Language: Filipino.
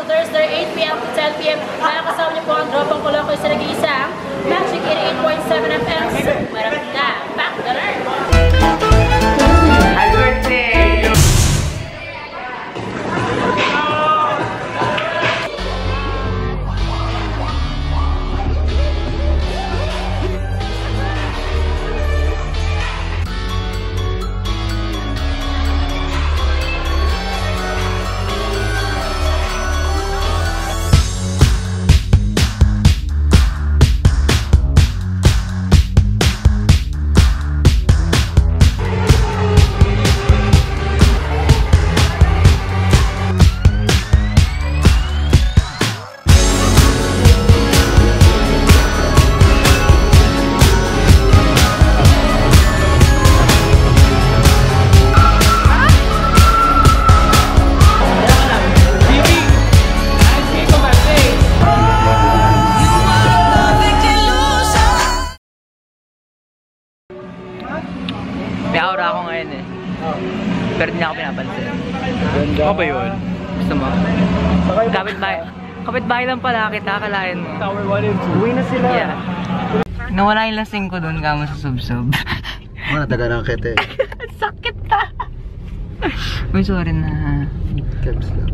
Thursday, 8 p.m. to 10 p.m. Makakasama niyo po ang dropang Kulokoy sa nag-iisang Magic 88.7 FM. Marami na. Back to learn! Happy birthday! May aura ako ngayon eh. Pero hindi ako pinapansin. Ano ba yun? Gusto mo? Kapit-bahay lang pala kita, akalain mo. Tower 1 and 2. Uwi na sila. Yeah. Nawala yung lasing ko doon kamo sa sub-sub. Taga ng kete. Sakit ta! Uy, sorry na. Caps lang.